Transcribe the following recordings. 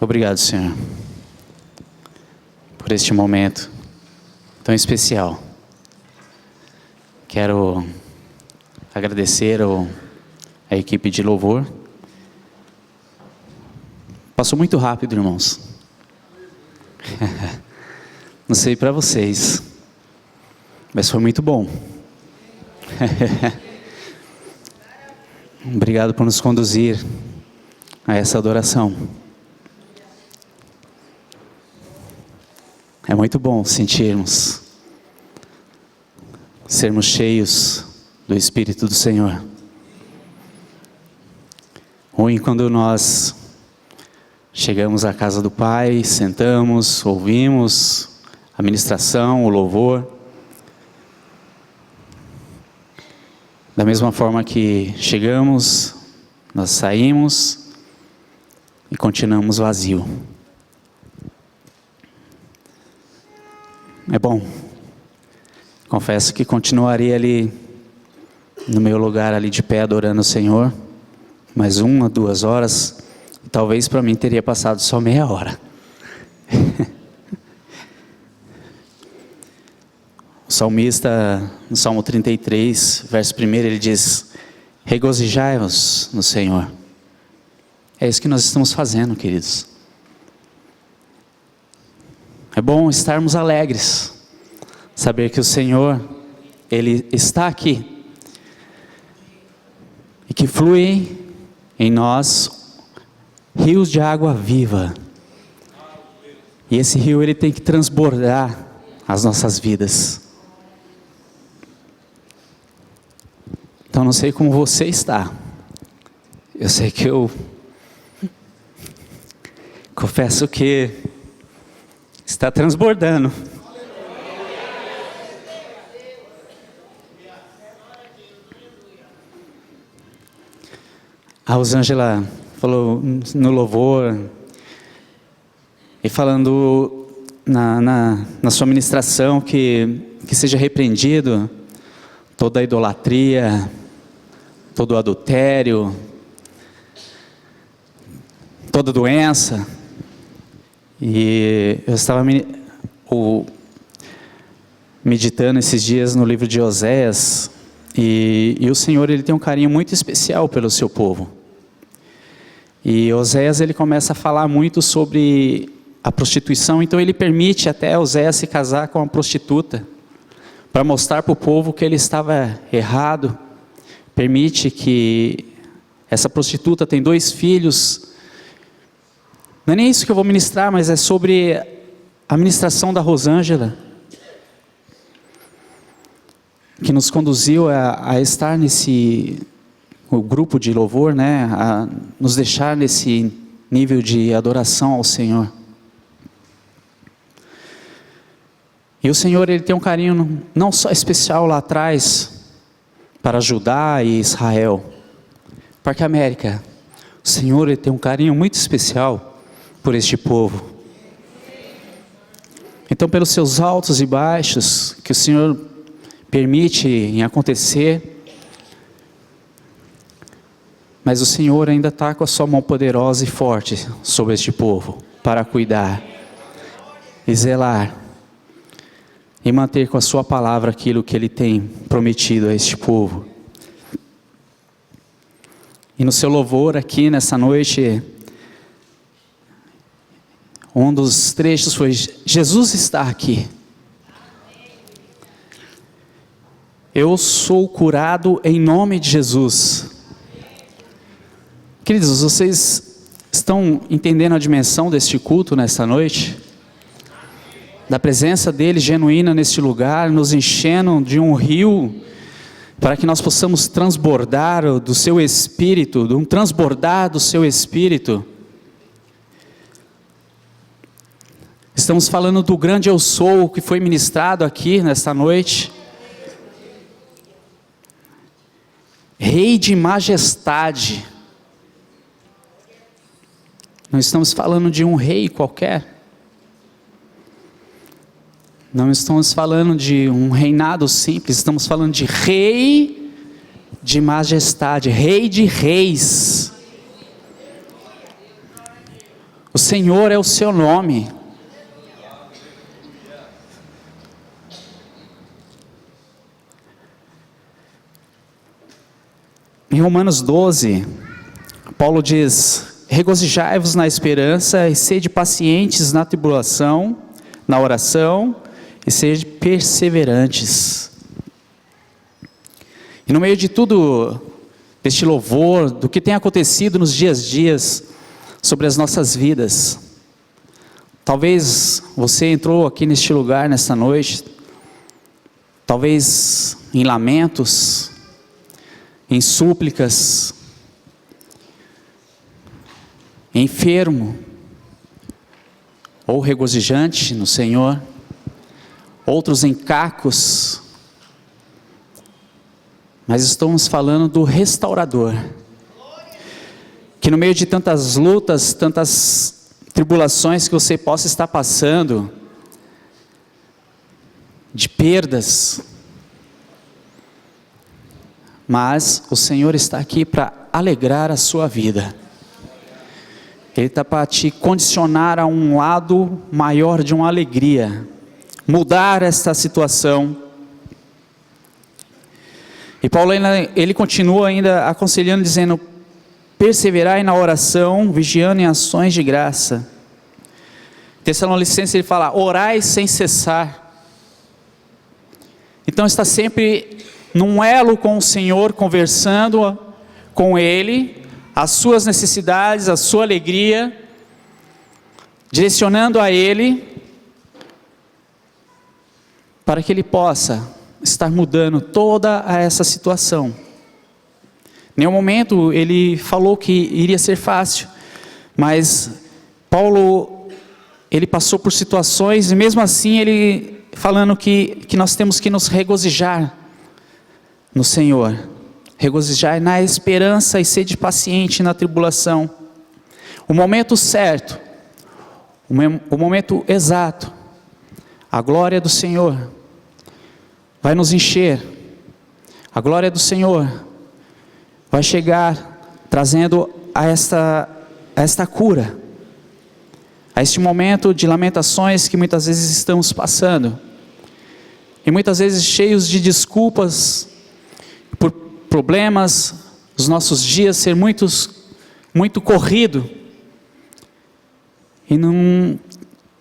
Obrigado, Senhor, por este momento tão especial. Quero agradecer a equipe de louvor. Passou muito rápido, irmãos. Não sei para vocês, mas foi muito bom. Obrigado por nos conduzir a essa adoração. É muito bom sermos cheios do Espírito do Senhor. Ruim quando nós chegamos à casa do Pai, sentamos, ouvimos a ministração, o louvor. Da mesma forma que chegamos, nós saímos e continuamos vazio. É bom. Confesso que continuaria ali no meu lugar ali de pé adorando o Senhor, mais 1 a 2 horas, talvez para mim teria passado só meia hora. O salmista, no Salmo 33, verso 1, ele diz: regozijai-vos no Senhor. É isso que nós estamos fazendo, queridos. É bom estarmos alegres, saber que o Senhor, Ele está aqui, e que flui em nós rios de água viva, e esse rio ele tem que transbordar as nossas vidas. Então não sei como você está, eu sei que eu confesso que está transbordando. A Rosângela falou no louvor, e falando na sua ministração, que seja repreendido toda a idolatria, todo o adultério, toda doença. E eu estava meditando esses dias no livro de Oséias, e o Senhor ele tem um carinho muito especial pelo seu povo. E Oséias ele começa a falar muito sobre a prostituição, então ele permite até Oséias se casar com uma prostituta, para mostrar para o povo que ele estava errado. Permite que essa prostituta tem 2 filhos. Não é nem isso que eu vou ministrar, mas é sobre a ministração da Rosângela, que nos conduziu a estar o grupo de louvor, né, a nos deixar nesse nível de adoração ao Senhor. E o Senhor ele tem um carinho não só especial lá atrás, para Judá e Israel, Parque América. O Senhor ele tem um carinho muito especial por este povo. Então, pelos seus altos e baixos, que o Senhor permite em acontecer, mas o Senhor ainda está com a sua mão poderosa e forte sobre este povo, para cuidar e zelar, e manter com a sua palavra aquilo que Ele tem prometido a este povo. E no seu louvor aqui nessa noite, um dos trechos foi: Jesus está aqui. Eu sou curado em nome de Jesus. Queridos, vocês estão entendendo a dimensão deste culto nesta noite? Da presença dele genuína neste lugar, nos enchendo de um rio, para que nós possamos transbordar do seu Espírito, de um transbordar do seu Espírito. Estamos falando do grande eu sou, que foi ministrado aqui nesta noite. Rei de majestade. Não estamos falando de um rei qualquer. Não estamos falando de um reinado simples, estamos falando de rei de majestade, rei de reis. O Senhor é o seu nome. Em Romanos 12, Paulo diz: regozijai-vos na esperança e sede pacientes na tribulação, na oração e sede perseverantes. E no meio de tudo, deste louvor, do que tem acontecido nos dias sobre as nossas vidas, talvez você entrou aqui neste lugar nesta noite, talvez em lamentos, em súplicas, enfermo, ou regozijante no Senhor, outros em cacos, mas estamos falando do restaurador, que no meio de tantas lutas, tantas tribulações que você possa estar passando, de perdas, mas o Senhor está aqui para alegrar a sua vida. Ele está para te condicionar a um lado maior de uma alegria, mudar esta situação. E Paulo ele continua ainda aconselhando, dizendo: perseverai na oração, vigiando em ações de graça. Tessalonicenses ele fala: orai sem cessar. Então está sempre num elo com o Senhor, conversando com Ele, as suas necessidades, a sua alegria, direcionando a Ele, para que Ele possa estar mudando toda essa situação. Em nenhum momento ele falou que iria ser fácil, mas Paulo, ele passou por situações, e mesmo assim ele falando que nós temos que nos regozijar no Senhor, regozijar na esperança e sede paciente na tribulação. O momento certo, o momento exato, a glória do Senhor vai nos encher, a glória do Senhor vai chegar trazendo a esta cura, a este momento de lamentações que muitas vezes estamos passando, e muitas vezes cheios de desculpas, por problemas, os nossos dias ser muito corrido,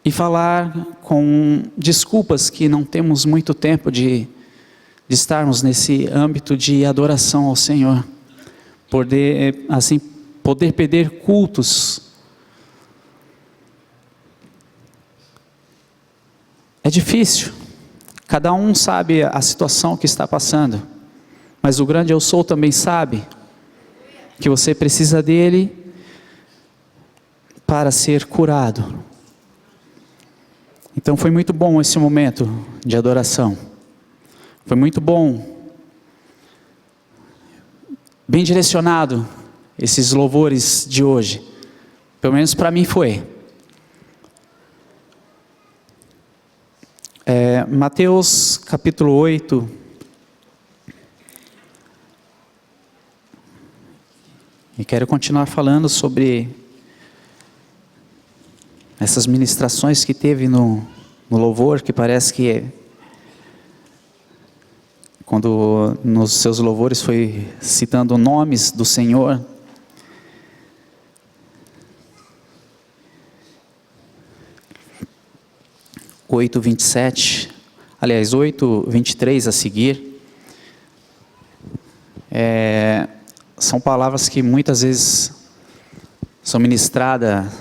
e falar com desculpas que não temos muito tempo de estarmos nesse âmbito de adoração ao Senhor, poder perder cultos. É difícil, cada um sabe a situação que está passando, mas o grande eu sou também sabe que você precisa dele para ser curado. Então foi muito bom esse momento de adoração, foi muito bom, bem direcionado esses louvores de hoje, pelo menos para mim foi. Mateus capítulo 8, e quero continuar falando sobre essas ministrações que teve no louvor, que parece que quando nos seus louvores foi citando nomes do Senhor. Oito 27, aliás 8:23 a seguir, são palavras que muitas vezes são ministradas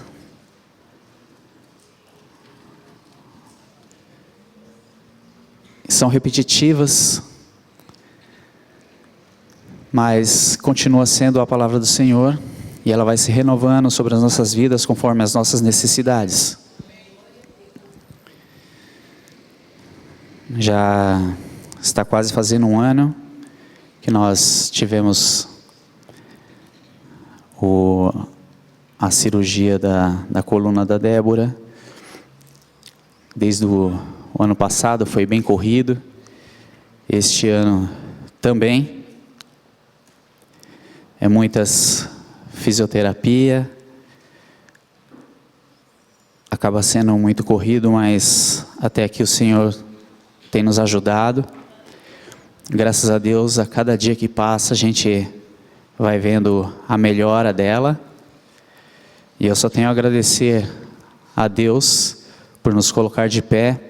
são repetitivas, mas continua sendo a palavra do Senhor, e ela vai se renovando sobre as nossas vidas conforme as nossas necessidades. Já está quase fazendo um ano que nós tivemos a cirurgia da coluna da Débora. Desde o ano passado foi bem corrido, este ano também. É muitas fisioterapia, muitas cirurgias, muitas acaba sendo muito corrido, mas até aqui o Senhor tem nos ajudado. Graças a Deus, a cada dia que passa a gente vai vendo a melhora dela. E eu só tenho a agradecer a Deus por nos colocar de pé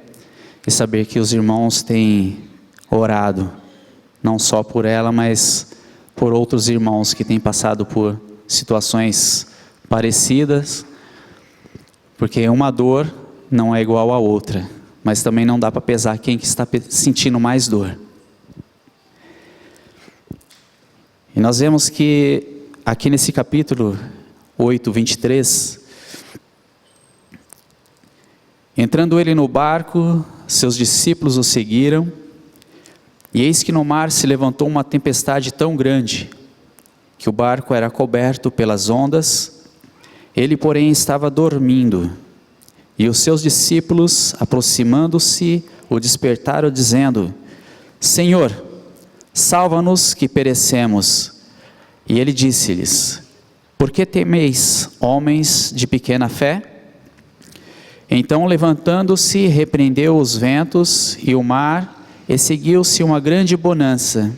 e saber que os irmãos têm orado, não só por ela, mas por outros irmãos que têm passado por situações parecidas, porque uma dor não é igual a outra, mas também não dá para pesar quem que está sentindo mais dor. E nós vemos que aqui nesse capítulo 8, 23, entrando ele no barco, seus discípulos o seguiram, e eis que no mar se levantou uma tempestade tão grande, que o barco era coberto pelas ondas, ele porém estava dormindo, e os seus discípulos, aproximando-se, o despertaram dizendo: Senhor, salva-nos que perecemos. E ele disse-lhes: Por que temeis, homens de pequena fé? Então, levantando-se, repreendeu os ventos e o mar, e seguiu-se uma grande bonança.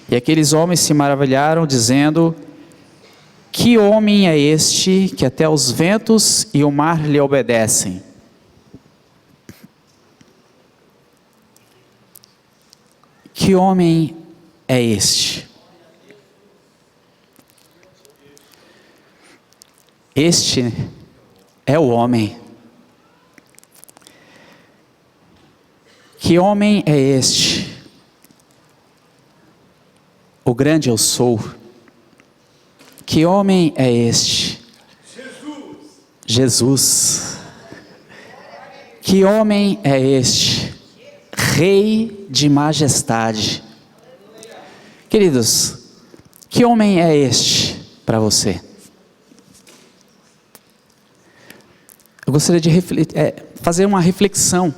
E aqueles homens se maravilharam, dizendo: Que homem é este, que até os ventos e o mar lhe obedecem? Que homem é este? Este é o homem. Que homem é este? O grande eu sou. Que homem é este? Jesus. Que homem é este? Rei de majestade. Queridos, que homem é este para você? Eu gostaria de fazer uma reflexão.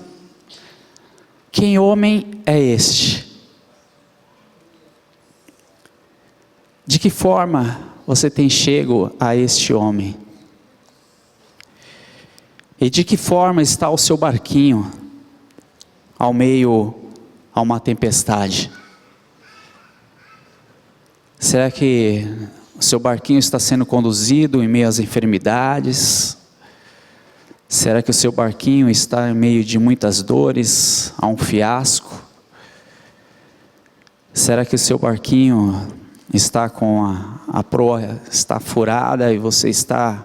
Que homem é este? De que forma você tem chego a este homem? E de que forma está o seu barquinho ao meio a uma tempestade? Será que o seu barquinho está sendo conduzido em meio às enfermidades? Será que o seu barquinho está em meio de muitas dores, a um fiasco? Será que o seu barquinho está com a proa está furada e você está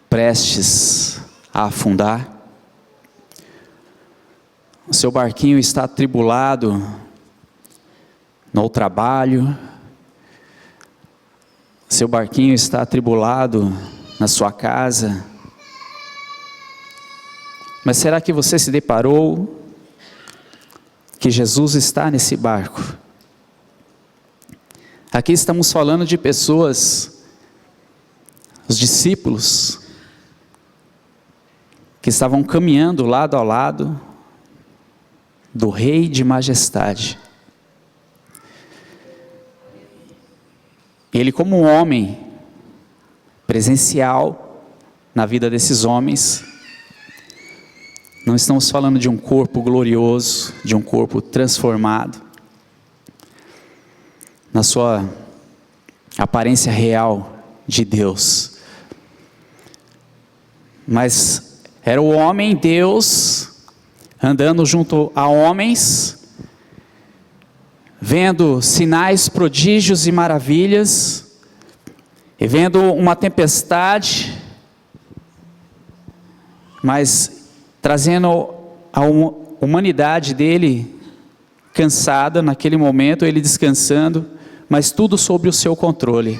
prestes a afundar? O seu barquinho está atribulado no trabalho? Seu barquinho está atribulado na sua casa? Mas será que você se deparou que Jesus está nesse barco? Aqui estamos falando de pessoas, os discípulos, que estavam caminhando lado a lado do Rei de Majestade. Ele, como um homem presencial na vida desses homens, não estamos falando de um corpo glorioso, de um corpo transformado, na sua aparência real de Deus. Mas era o homem Deus, andando junto a homens, vendo sinais, prodígios e maravilhas, e vendo uma tempestade, mas trazendo a humanidade dele cansada naquele momento, ele descansando, mas tudo sob o seu controle.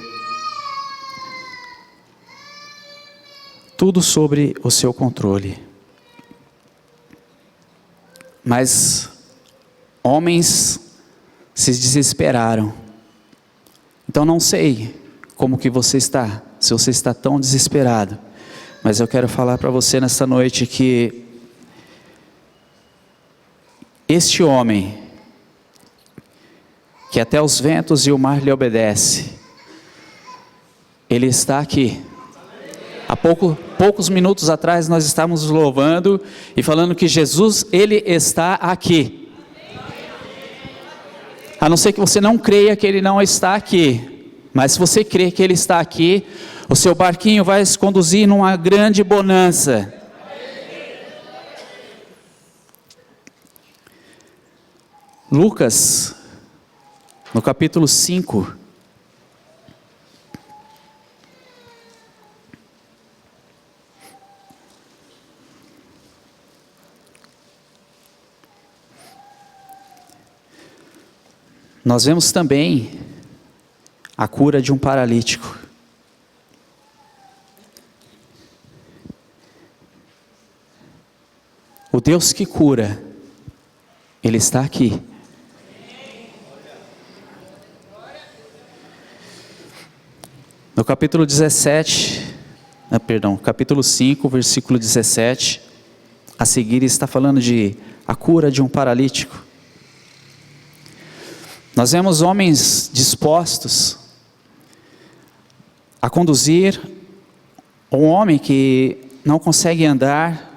Tudo sobre o seu controle. Mas homens se desesperaram. Então não sei como que você está, se você está tão desesperado, mas eu quero falar para você nessa noite que este homem, que até os ventos e o mar lhe obedece, ele está aqui. Há poucos minutos atrás nós estávamos louvando e falando que Jesus, Ele está aqui. A não ser que você não creia que Ele não está aqui, mas se você crê que Ele está aqui, o seu barquinho vai se conduzir numa grande bonança. Lucas, no capítulo 5, nós vemos também a cura de um paralítico. O Deus que cura, Ele está aqui. No capítulo 5, versículo 17, a seguir está falando de a cura de um paralítico. Nós vemos homens dispostos a conduzir um homem que não consegue andar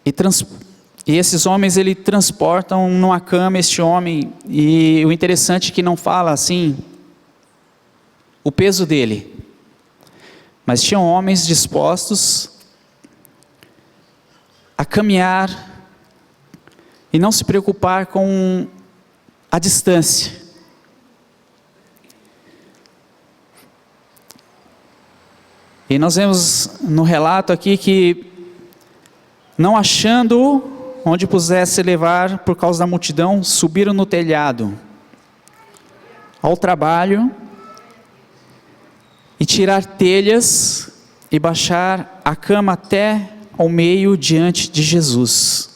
e esses homens ele transportam numa cama este homem, e o interessante é que não fala assim o peso dele, mas tinham homens dispostos a caminhar e não se preocupar com a distância. E nós vemos no relato aqui que, não achando onde pudesse levar por causa da multidão, subiram no telhado ao trabalho e tirar telhas e baixar a cama até ao meio diante de Jesus.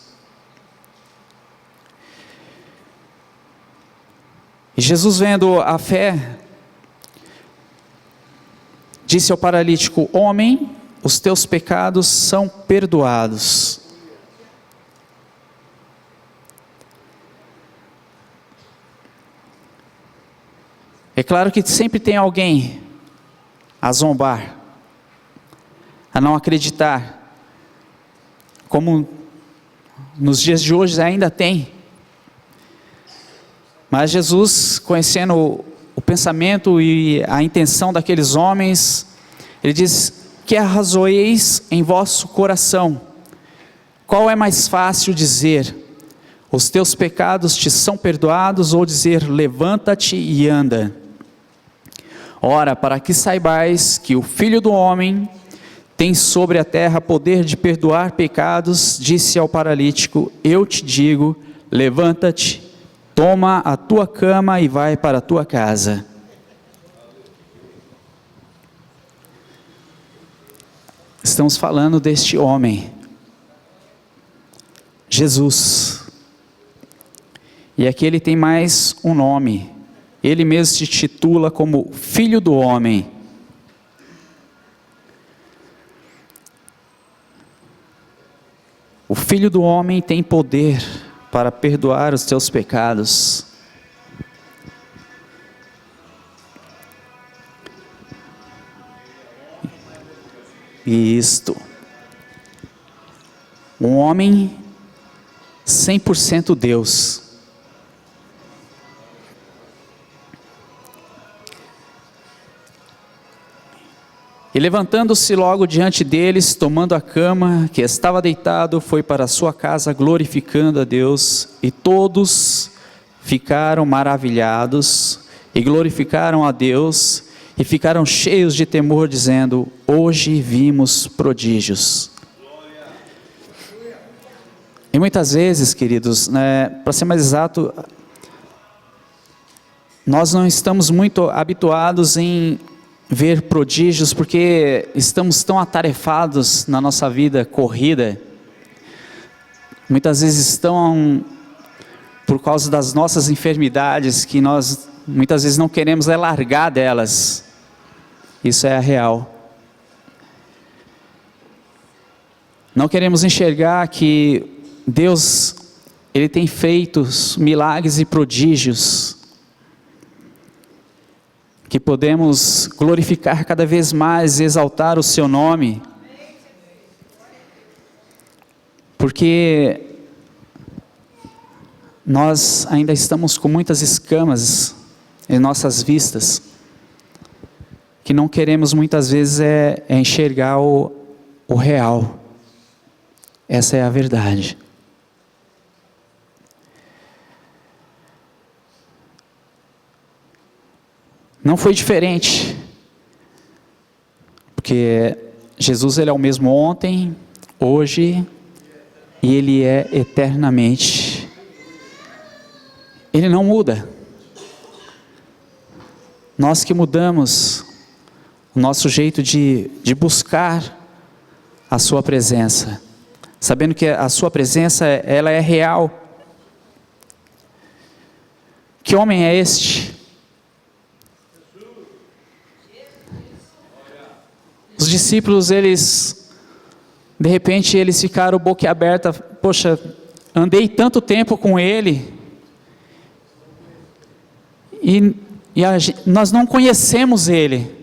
E Jesus, vendo a fé, disse ao paralítico: homem, os teus pecados são perdoados. É claro que sempre tem alguém a zombar, a não acreditar, como nos dias de hoje ainda tem. Mas Jesus, conhecendo o pensamento e a intenção daqueles homens, Ele diz: que arrazoeis em vosso coração? Qual é mais fácil dizer: os teus pecados te são perdoados, ou dizer: levanta-te e anda? Ora, para que saibais que o Filho do Homem tem sobre a terra poder de perdoar pecados, disse ao paralítico: eu te digo, levanta-te, toma a tua cama e vai para a tua casa. Estamos falando deste homem, Jesus. E aqui ele tem mais um nome. Ele mesmo se titula como Filho do Homem. O Filho do Homem tem poder para perdoar os teus pecados. E isto, um homem 100% Deus. E levantando-se logo diante deles, tomando a cama que estava deitado, foi para a sua casa glorificando a Deus, e todos ficaram maravilhados e glorificaram a Deus e ficaram cheios de temor, dizendo: hoje vimos prodígios. E muitas vezes, queridos, para ser mais exato, nós não estamos muito habituados em ver prodígios, porque estamos tão atarefados na nossa vida corrida. Muitas vezes estão por causa das nossas enfermidades, que nós muitas vezes não queremos largar delas. Isso é a real. Não queremos enxergar que Deus, Ele tem feito milagres e prodígios, que podemos glorificar cada vez mais, exaltar o seu nome, porque nós ainda estamos com muitas escamas em nossas vistas, que não queremos muitas vezes enxergar o real. Essa é a verdade. Não foi diferente, porque Jesus ele é o mesmo ontem, hoje e Ele é eternamente. Ele não muda. Nós que mudamos o nosso jeito de buscar a sua presença, sabendo que a sua presença ela é real. Que homem é este? Os discípulos, de repente, eles ficaram boquiaberta. Poxa, andei tanto tempo com ele, nós não conhecemos ele.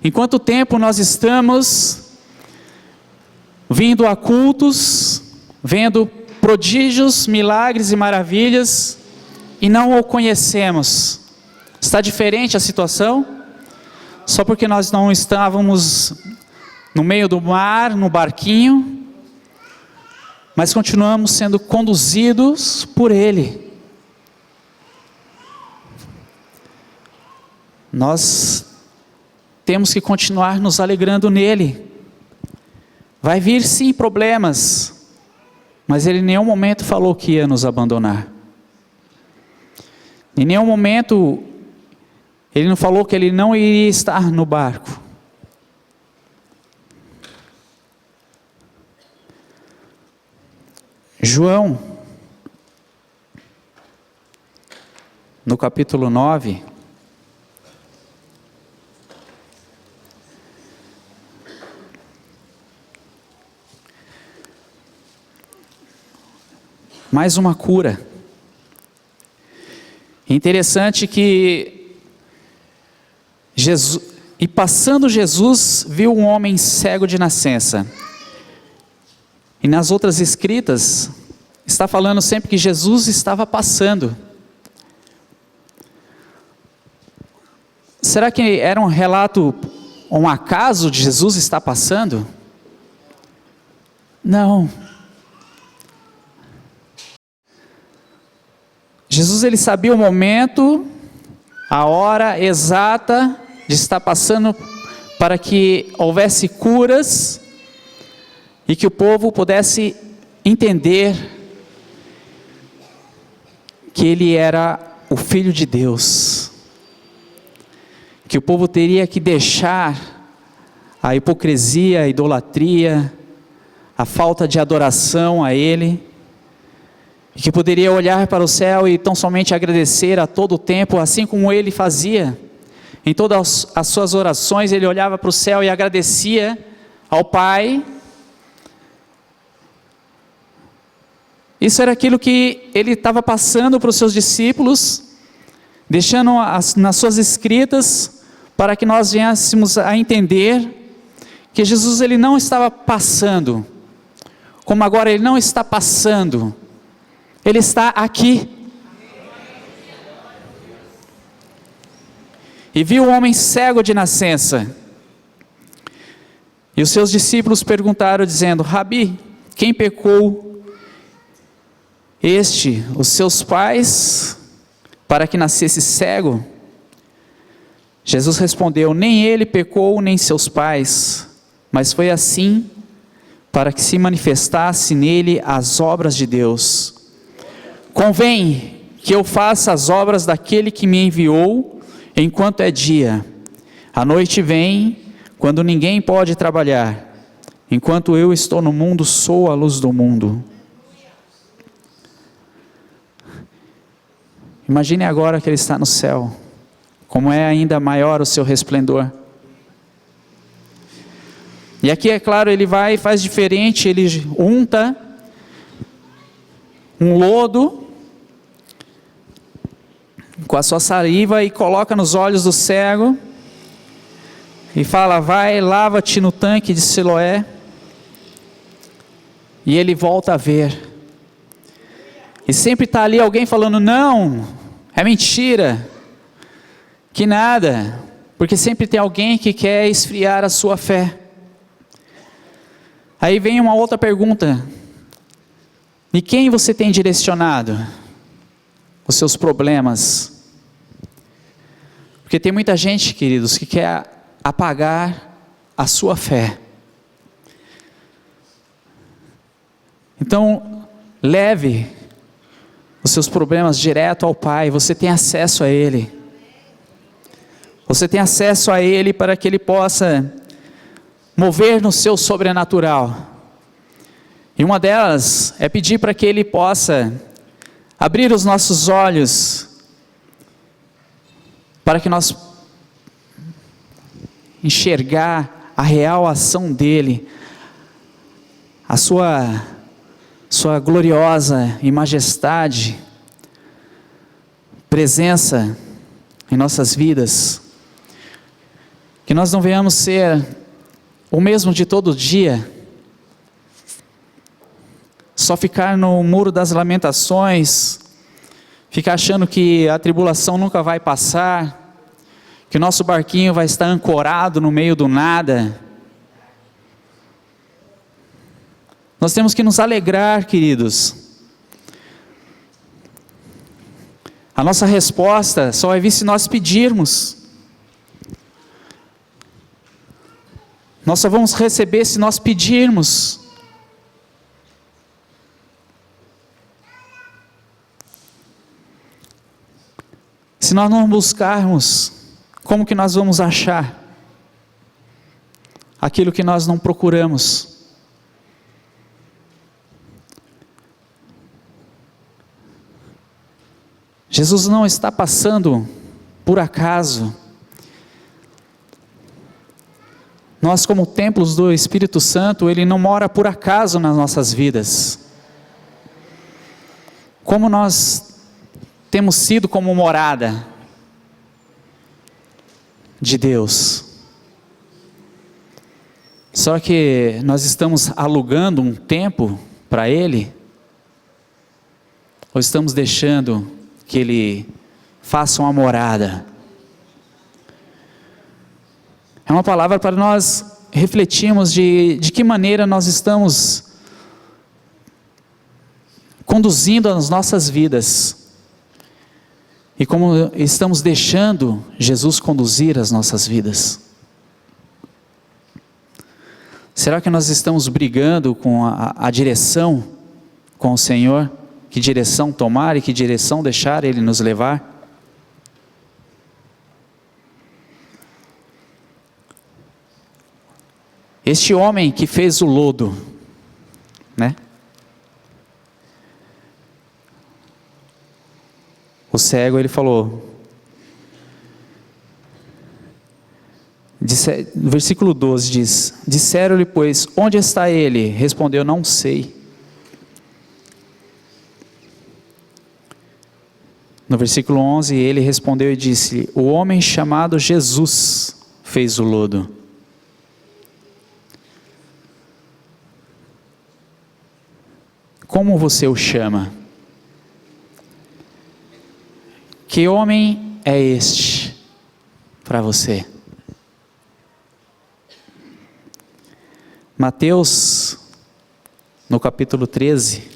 Em quanto tempo nós estamos vindo a cultos, vendo prodígios, milagres e maravilhas, e não o conhecemos? Está diferente a situação? Só porque nós não estávamos no meio do mar, no barquinho, mas continuamos sendo conduzidos por Ele. Nós temos que continuar nos alegrando nele. Vai vir sim problemas, mas Ele em nenhum momento falou que ia nos abandonar. Em nenhum momento Ele não falou que Ele não iria estar no barco. João, no capítulo 9, mais uma cura. Interessante que passando Jesus, viu um homem cego de nascença. E nas outras escritas, está falando sempre que Jesus estava passando. Será que era um relato, um acaso de Jesus estar passando? Não. Jesus ele sabia o momento, a hora exata de estar passando para que houvesse curas e que o povo pudesse entender que Ele era o Filho de Deus, que o povo teria que deixar a hipocrisia, a idolatria, a falta de adoração a Ele, e que poderia olhar para o céu e tão somente agradecer a todo o tempo, assim como Ele fazia. Em todas as suas orações, Ele olhava para o céu e agradecia ao Pai. Isso era aquilo que Ele estava passando para os seus discípulos, deixando nas suas escritas, para que nós viéssemos a entender que Jesus ele não estava passando, como agora Ele não está passando, Ele está aqui. E viu um homem cego de nascença. E os seus discípulos perguntaram, dizendo: Rabi, quem pecou? Os seus pais, para que nascesse cego? Jesus respondeu: nem ele pecou, nem seus pais, mas foi assim, para que se manifestasse nele as obras de Deus. Convém que eu faça as obras daquele que me enviou, enquanto é dia. A noite vem, quando ninguém pode trabalhar. Enquanto eu estou no mundo, sou a luz do mundo. Imagine agora que Ele está no céu, como é ainda maior o seu resplendor. E aqui é claro, Ele vai e faz diferente, Ele unta um lodo, com a sua saliva e coloca nos olhos do cego e fala: vai, lava-te no tanque de Siloé. E ele volta a ver. E sempre está ali alguém falando: não, é mentira, que nada, porque sempre tem alguém que quer esfriar a sua fé. Aí vem uma outra pergunta: e quem você tem direcionado os seus problemas? Porque tem muita gente, queridos, que quer apagar a sua fé. Então, leve os seus problemas direto ao Pai. Você tem acesso a Ele. Você tem acesso a Ele para que Ele possa mover no seu sobrenatural. E uma delas é pedir para que Ele possa abrir os nossos olhos, para que nós enxergar a real ação dEle, a sua gloriosa e majestade, presença em nossas vidas. Que nós não venhamos ser o mesmo de todo dia, só ficar no muro das lamentações, ficar achando que a tribulação nunca vai passar, que o nosso barquinho vai estar ancorado no meio do nada. Nós temos que nos alegrar, queridos. A nossa resposta só vai vir se nós pedirmos. Nós só vamos receber se nós pedirmos. Se nós não buscarmos, como que nós vamos achar aquilo que nós não procuramos? Jesus não está passando por acaso. Nós, como templos do Espírito Santo, Ele não mora por acaso nas nossas vidas. Como nós temos sido como morada de Deus. Só que nós estamos alugando um tempo para Ele, ou estamos deixando que Ele faça uma morada? É uma palavra para nós refletirmos de que maneira nós estamos conduzindo as nossas vidas, e como estamos deixando Jesus conduzir as nossas vidas. Será que nós estamos brigando com a direção com o Senhor? Que direção tomar e que direção deixar Ele nos levar? Este homem que fez o lodo, né? O cego, ele falou, no versículo 12 diz: disseram-lhe, pois, onde está ele? Respondeu: não sei. No versículo 11, ele respondeu e disse: o homem chamado Jesus fez o lodo. Como você o chama? Que homem é este para você? Mateus, no capítulo 13,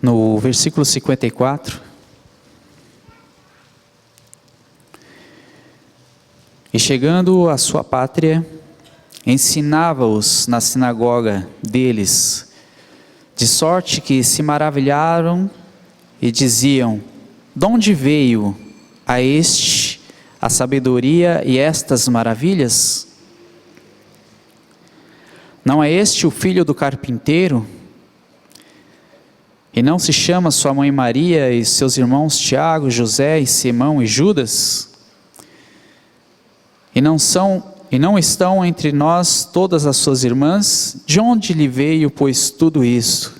no versículo 54, e chegando à sua pátria, ensinava-os na sinagoga deles, de sorte que se maravilharam e diziam: de onde veio a este a sabedoria e estas maravilhas? Não é este o filho do carpinteiro? E não se chama sua mãe Maria e seus irmãos Tiago, José e Simão e Judas? E não estão entre nós todas as suas irmãs? De onde lhe veio, pois, tudo isso?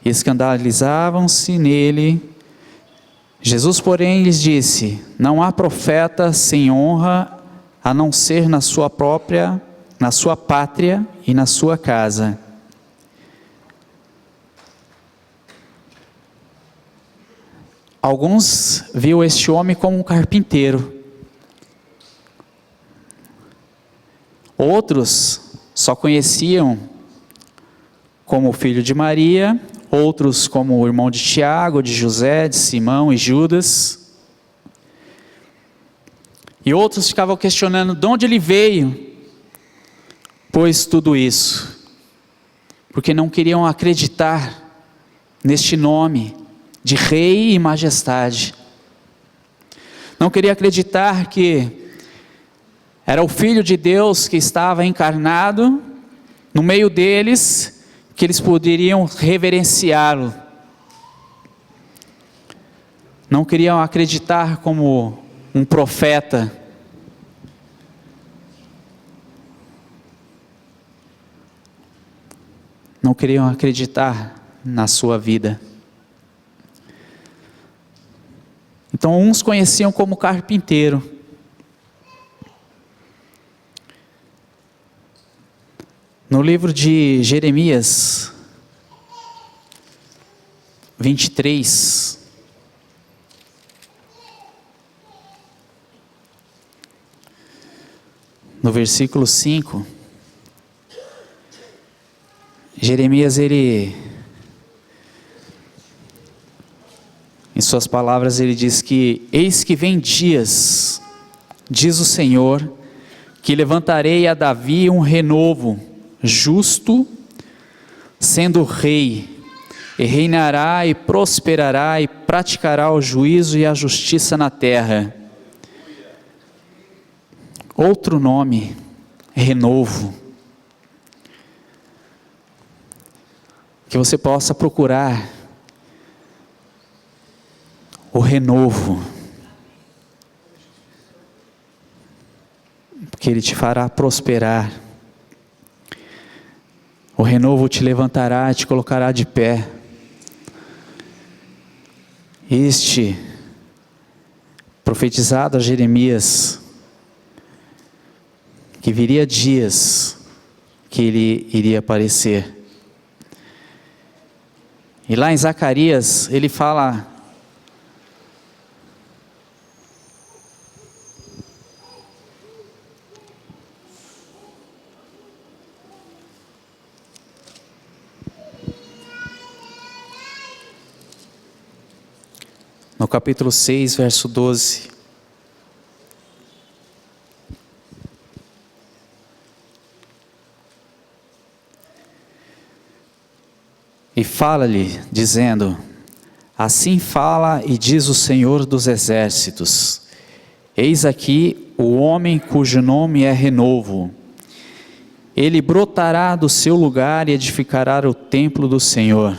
E escandalizavam-se nele. Jesus, porém, lhes disse: não há profeta sem honra, a não ser na sua pátria e na sua casa. Alguns viam este homem como um carpinteiro. Outros só conheciam como o filho de Maria, outros como o irmão de Tiago, de José, de Simão e Judas. E outros ficavam questionando de onde ele veio, pois tudo isso, porque não queriam acreditar neste nome de Rei e Majestade. Não queriam acreditar que era o Filho de Deus que estava encarnado no meio deles, que eles poderiam reverenciá-lo. Não queriam acreditar como um profeta. Não queriam acreditar na sua vida. Então uns conheciam como carpinteiro. No livro de Jeremias 23, no versículo 5, Jeremias, em suas palavras, ele diz que: eis que vem dias, diz o Senhor, que levantarei a Davi um renovo, justo, sendo rei, e reinará e prosperará e praticará o juízo e a justiça na terra. Outro nome, renovo. Que você possa procurar o renovo, porque ele te fará prosperar. O renovo te levantará e te colocará de pé. Este, profetizado a Jeremias, que viria dias que ele iria aparecer. E lá em Zacarias, ele fala: no capítulo 6, verso 12. E fala-lhe, dizendo: assim fala e diz o Senhor dos Exércitos: eis aqui o homem cujo nome é Renovo. Ele brotará do seu lugar e edificará o templo do Senhor.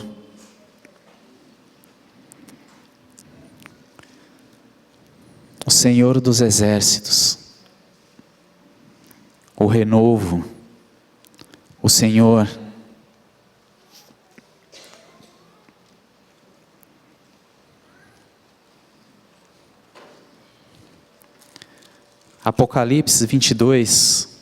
O Senhor dos Exércitos, o renovo, o Senhor. Apocalipse 22.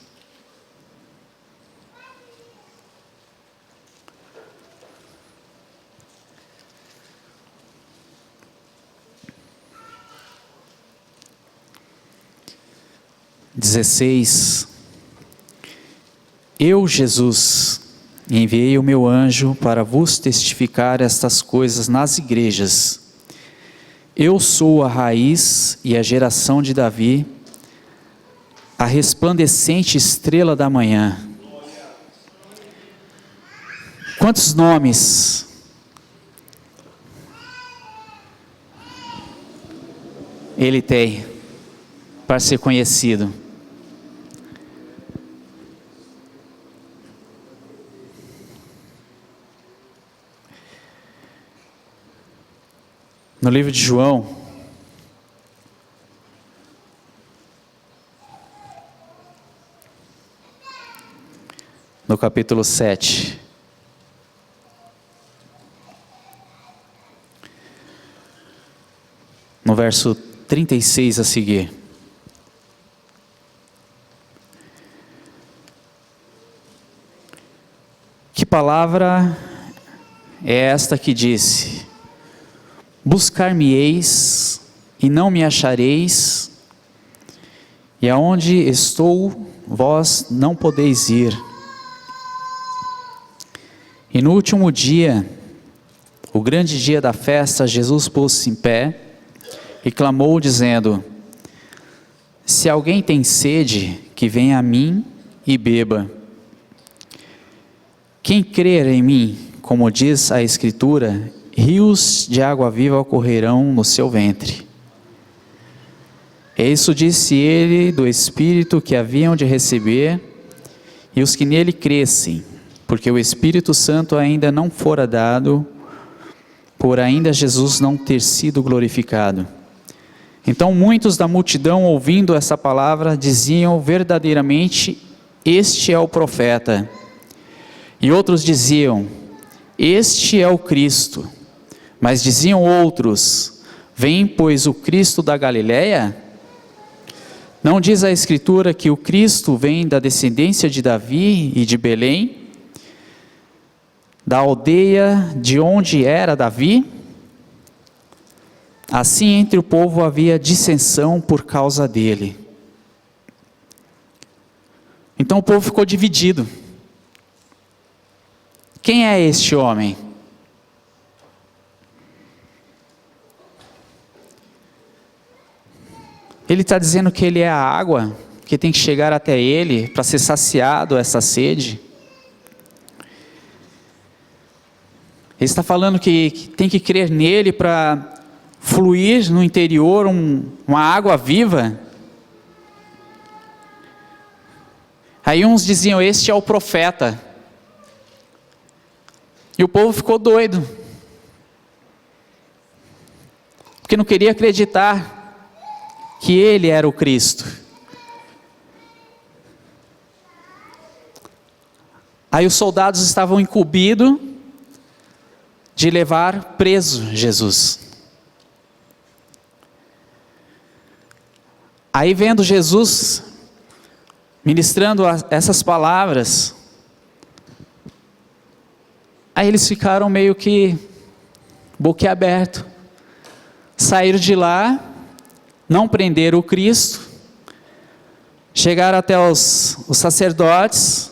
Eu, Jesus, enviei o meu anjo para vos testificar estas coisas nas igrejas. Eu sou a raiz e a geração de Davi, a resplandecente estrela da manhã. Quantos nomes ele tem para ser conhecido? no livro de João, no capítulo 7, no verso 36 a seguir. Que palavra é esta que disse: buscar-me-eis e não me achareis, e aonde estou, vós não podeis ir. E no último dia, o grande dia da festa, Jesus pôs-se em pé e clamou dizendo: se alguém tem sede, que venha a mim e beba. Quem crer em mim, como diz a Escritura, rios de água viva correrão no seu ventre. Isso disse ele do Espírito que haviam de receber, e os que nele crescem, porque o Espírito Santo ainda não fora dado, por ainda Jesus não ter sido glorificado. Então muitos da multidão, ouvindo essa palavra, diziam verdadeiramente: este é o profeta. E outros diziam: este é o Cristo. Mas diziam outros: vem, pois, o Cristo da Galileia? Não diz a Escritura que o Cristo vem da descendência de Davi e de Belém, da aldeia de onde era Davi? Assim entre o povo havia dissensão por causa dele. Então o povo ficou dividido. Quem é este homem? Ele está dizendo que ele é a água, que tem que chegar até ele para ser saciado essa sede. Ele está falando que tem que crer nele para fluir no interior uma água viva. Aí uns diziam: este é o profeta. E o povo ficou doido, porque não queria acreditar que ele era o Cristo. Aí os soldados estavam incumbidos de levar preso Jesus. Aí vendo Jesus ministrando essas palavras, aí eles ficaram meio que boquiaberto, saíram de lá, não prenderam o Cristo, chegaram até os sacerdotes,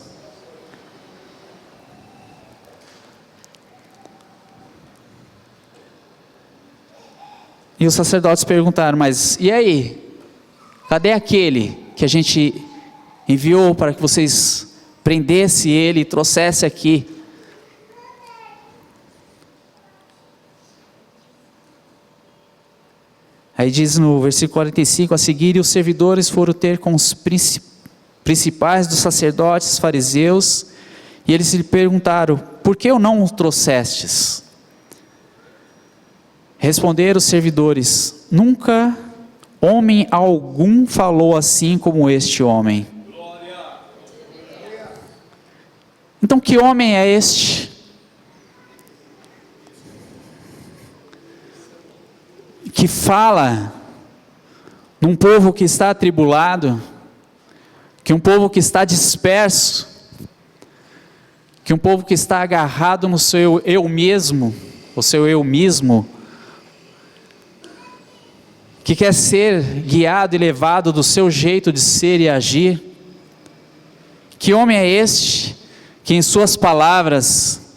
e os sacerdotes perguntaram: mas e aí? Cadê aquele que a gente enviou para que vocês prendessem ele e trouxessem aqui? Aí diz no versículo 45, a seguir, e os servidores foram ter com os principais dos sacerdotes, fariseus, e eles lhe perguntaram: por que o não o trouxestes? Responderam os servidores: nunca homem algum falou assim como este homem. Então que homem é este? Que fala num povo que está atribulado, que um povo que está disperso, que um povo que está agarrado no seu eu mesmo, o seu eu mesmo, que quer ser guiado e levado do seu jeito de ser e agir. Que homem é este, que em suas palavras,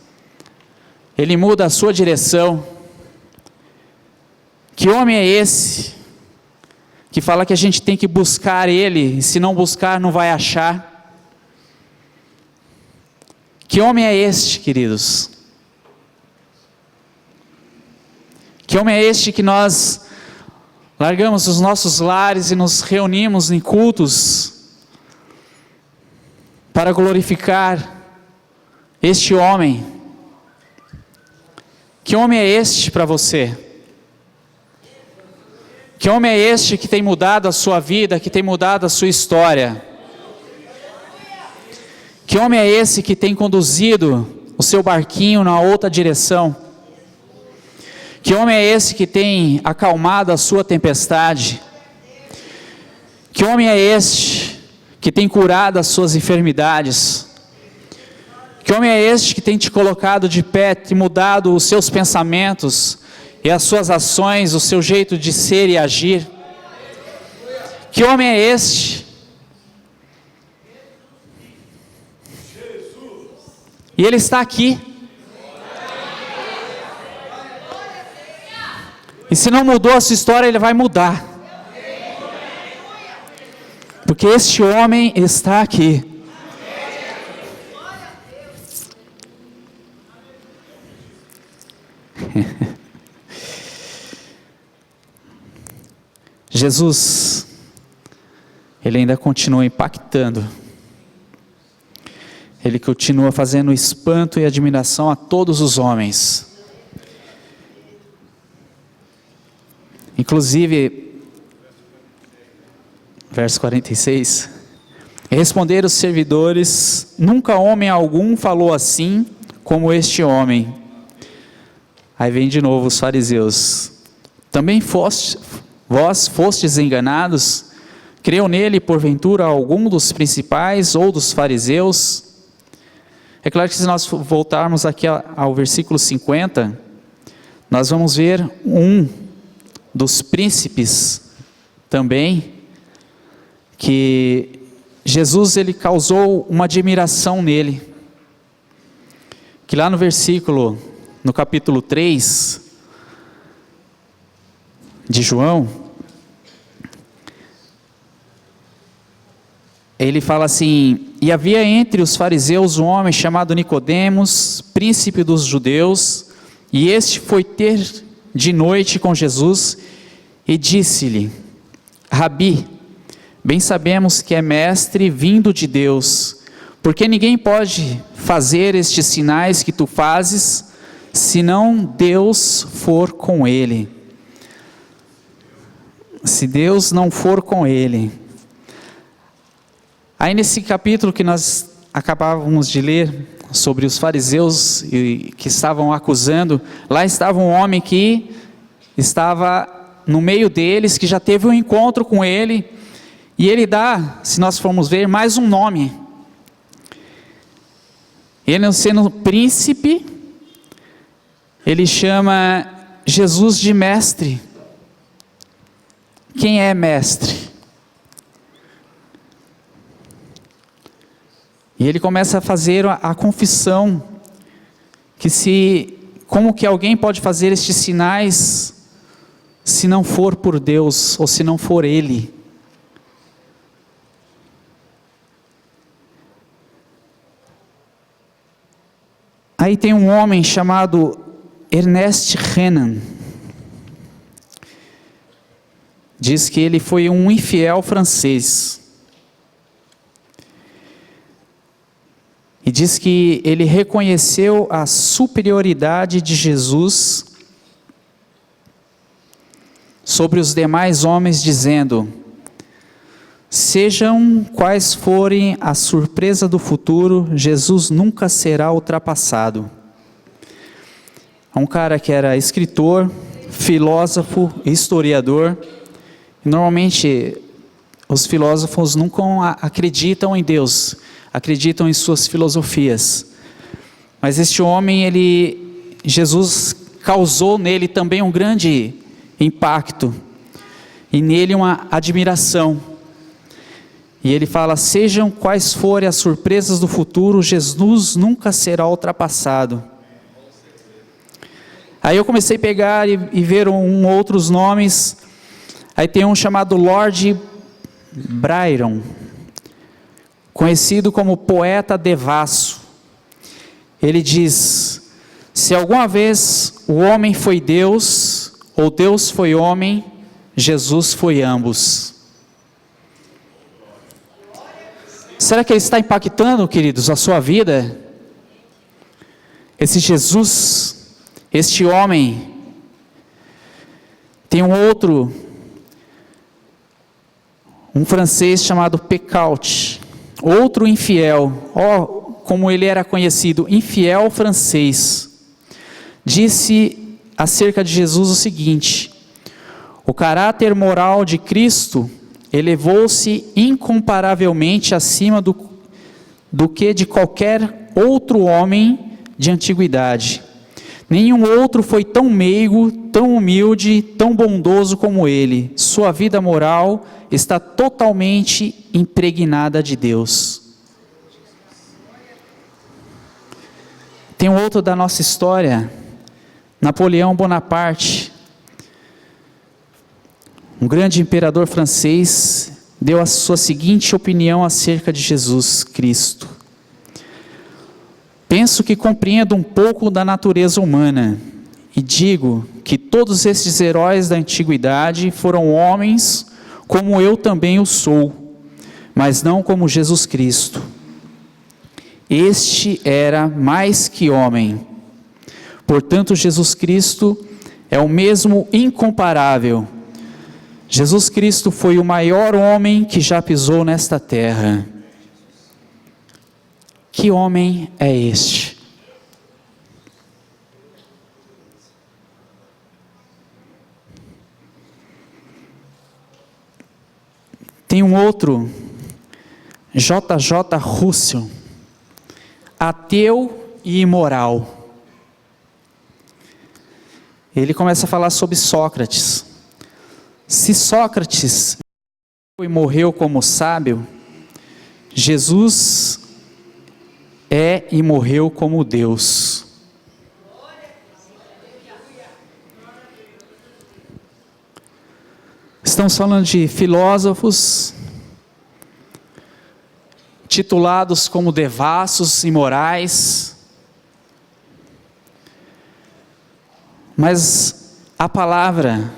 ele muda a sua direção? Que homem é esse, que fala que a gente tem que buscar ele, e se não buscar não vai achar? Que homem é este, queridos? Que homem é este que nós largamos os nossos lares e nos reunimos em cultos para glorificar este homem? Que homem é este para você? Que homem é este que tem mudado a sua vida, que tem mudado a sua história? Que homem é esse que tem conduzido o seu barquinho na outra direção? Que homem é esse que tem acalmado a sua tempestade? Que homem é este que tem curado as suas enfermidades? Que homem é este que tem te colocado de pé, te mudado os seus pensamentos e as suas ações, o seu jeito de ser e agir? Que homem é este? E ele está aqui. E se não mudou a sua história, ele vai mudar. Porque este homem está aqui. Jesus, ele ainda continua impactando. Ele continua fazendo espanto e admiração a todos os homens. Inclusive, verso 46, responderam os servidores: nunca homem algum falou assim como este homem. Aí vem de novo os fariseus: também vós fostes enganados? Creu nele porventura algum dos principais ou dos fariseus? É claro que se nós voltarmos aqui ao versículo 50, nós vamos ver um dos príncipes também, que Jesus ele causou uma admiração nele, que lá no capítulo 3 de João, ele fala assim: e havia entre os fariseus um homem chamado Nicodemos, príncipe dos judeus, e este foi ter de noite com Jesus, e disse-lhe: Rabi, bem sabemos que é mestre vindo de Deus, porque ninguém pode fazer estes sinais que tu fazes, senão Deus for com ele. Se Deus não for com ele. Aí nesse capítulo que nós acabávamos de ler, sobre os fariseus que estavam acusando, lá estava um homem que estava no meio deles, que já teve um encontro com ele, e ele dá, se nós formos ver, mais um nome. Ele, sendo príncipe, ele chama Jesus de mestre. Quem é mestre? E ele começa a fazer a confissão, que como que alguém pode fazer estes sinais, se não for por Deus, ou se não for Ele? Aí tem um homem chamado Ernest Renan, diz que ele foi um infiel francês, e diz que ele reconheceu a superioridade de Jesus sobre os demais homens, dizendo: sejam quais forem a surpresa do futuro, Jesus nunca será ultrapassado. É um cara que era escritor, filósofo, historiador. Normalmente os filósofos nunca acreditam em Deus, acreditam em suas filosofias. Mas este homem, Jesus causou nele também um grande impacto, e nele uma admiração. E ele fala: sejam quais forem as surpresas do futuro, Jesus nunca será ultrapassado. Aí eu comecei a pegar e ver outros nomes. Aí tem um chamado Lord Byron, conhecido como poeta devasso. Ele diz: se alguma vez o homem foi Deus, ou Deus foi homem, Jesus foi ambos. Será que ele está impactando, queridos, a sua vida? Esse Jesus, este homem. Tem um outro um francês chamado Pécaut, outro infiel, como ele era conhecido, infiel francês, disse acerca de Jesus o seguinte: o caráter moral de Cristo elevou-se incomparavelmente acima do que de qualquer outro homem de antiguidade. Nenhum outro foi tão meigo, tão humilde, tão bondoso como ele. Sua vida moral está totalmente impregnada de Deus. Tem um outro da nossa história, Napoleão Bonaparte, um grande imperador francês, deu a sua seguinte opinião acerca de Jesus Cristo: penso que compreendo um pouco da natureza humana, e digo que todos estes heróis da antiguidade foram homens como eu também o sou, mas não como Jesus Cristo. Este era mais que homem. Portanto, Jesus Cristo é o mesmo incomparável. Jesus Cristo foi o maior homem que já pisou nesta terra. Que homem é este? Tem um outro, J.J. Russell, ateu e imoral. Ele começa a falar sobre Sócrates. Se Sócrates morreu como sábio, Jesus é e morreu como Deus. Estamos falando de filósofos titulados como devassos, imorais, mas a palavra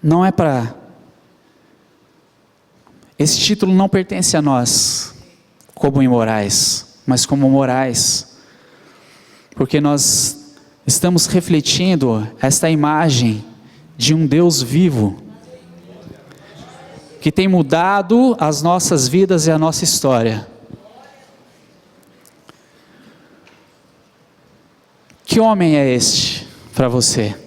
não é para... Esse título não pertence a nós como imorais, mas como morais, porque nós estamos refletindo esta imagem de um Deus vivo, que tem mudado as nossas vidas e a nossa história. Que homem é este para você?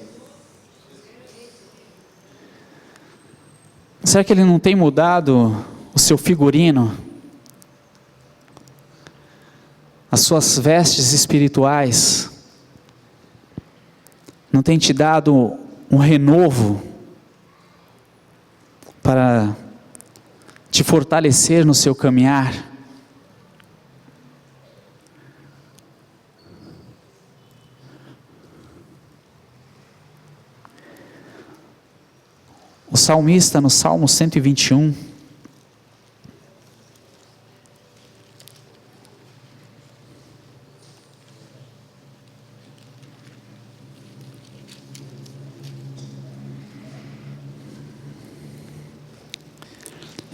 Será que ele não tem mudado o seu figurino? As suas vestes espirituais? Não tem te dado um renovo para te fortalecer no seu caminhar? O salmista, no Salmo 121,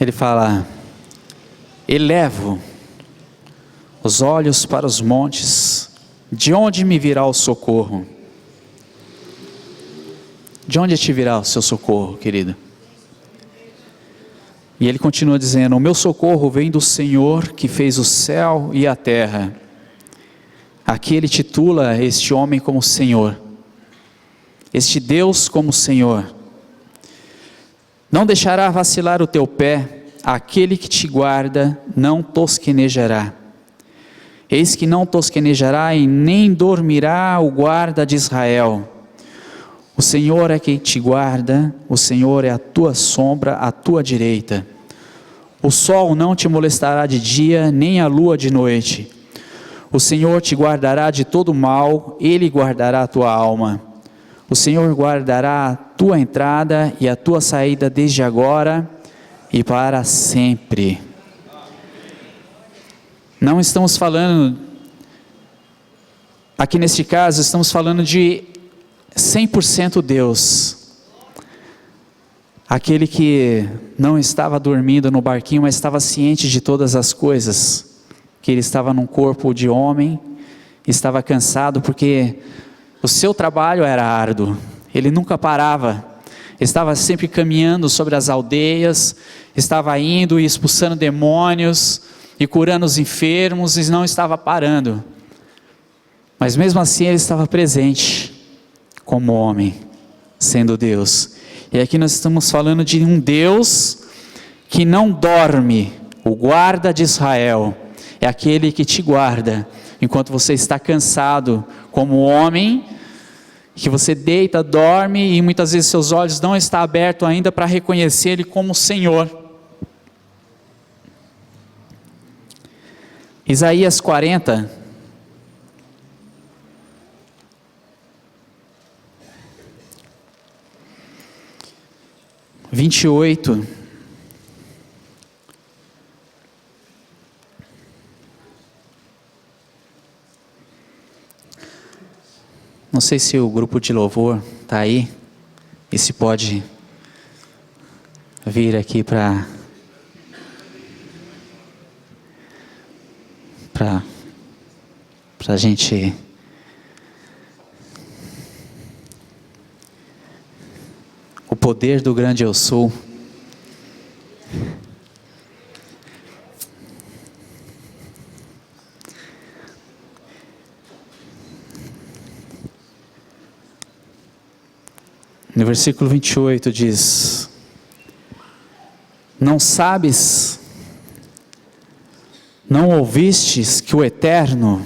ele fala: elevo os olhos para os montes, de onde me virá o socorro? De onde te virá o seu socorro, querido? E ele continua dizendo: o meu socorro vem do Senhor que fez o céu e a terra. Aqui ele titula este homem como Senhor, este Deus como Senhor. Não deixará vacilar o teu pé, aquele que te guarda não tosquenejará. Eis que não tosquenejará e nem dormirá o guarda de Israel. O Senhor é quem te guarda, o Senhor é a tua sombra, à tua direita. O sol não te molestará de dia, nem a lua de noite. O Senhor te guardará de todo mal, Ele guardará a tua alma. O Senhor guardará a tua entrada e a tua saída desde agora e para sempre. Não estamos falando, aqui neste caso, estamos falando de 100% Deus, aquele que não estava dormindo no barquinho, mas estava ciente de todas as coisas, que ele estava num corpo de homem, estava cansado porque o seu trabalho era árduo, ele nunca parava, estava sempre caminhando sobre as aldeias, estava indo e expulsando demônios e curando os enfermos e não estava parando. Mas mesmo assim ele estava presente como homem, sendo Deus. E aqui nós estamos falando de um Deus que não dorme, o guarda de Israel. É aquele que te guarda enquanto você está cansado como homem, que você deita, dorme e muitas vezes seus olhos não estão abertos ainda para reconhecer Ele como Senhor. Isaías 40, vinte e oito. Não sei se o grupo de louvor está aí, e se pode vir aqui para a gente o poder do grande eu sou. No versículo 28 diz: não sabes, não ouvistes que o Eterno,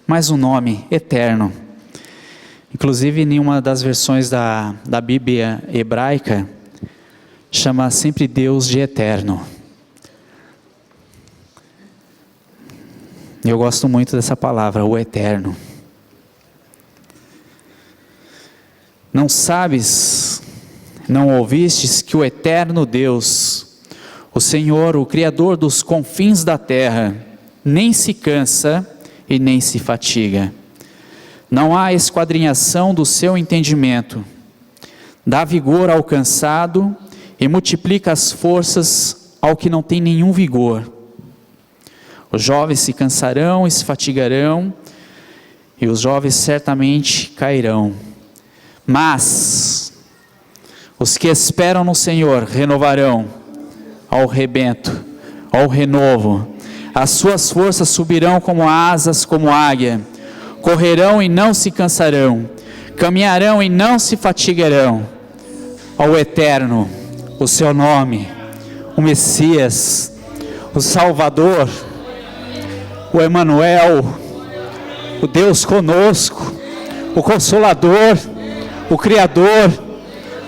mais um nome, Eterno. Inclusive em uma das versões da Bíblia hebraica, chama sempre Deus de Eterno. Eu gosto muito dessa palavra, o Eterno. Não sabes, não ouvistes que o eterno Deus, o Senhor, o Criador dos confins da terra, nem se cansa e nem se fatiga. Não há esquadrinhação do seu entendimento. Dá vigor ao cansado e multiplica as forças ao que não tem nenhum vigor. Os jovens se cansarão e se fatigarão, e os jovens certamente cairão. Mas os que esperam no Senhor renovarão ao rebento, ao renovo. As suas forças subirão como asas, como águia. Correrão e não se cansarão. Caminharão e não se fatigarão. Ao Eterno, o seu nome, o Messias, o Salvador, o Emanuel, o Deus conosco, o Consolador, o Criador,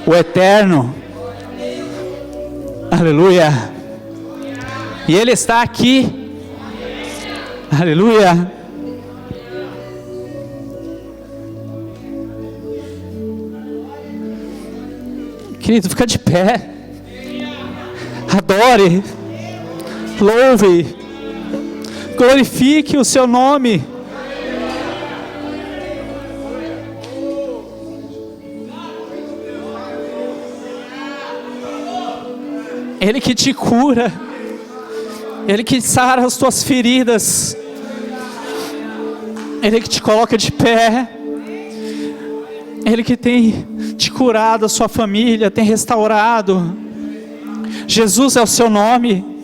o Eterno, aleluia, e Ele está aqui, aleluia. Querido, fica de pé, adore, louve, glorifique o seu nome. Ele que te cura, Ele que sara as tuas feridas, Ele que te coloca de pé, Ele que tem te curado, a sua família, tem restaurado. Jesus é o seu nome.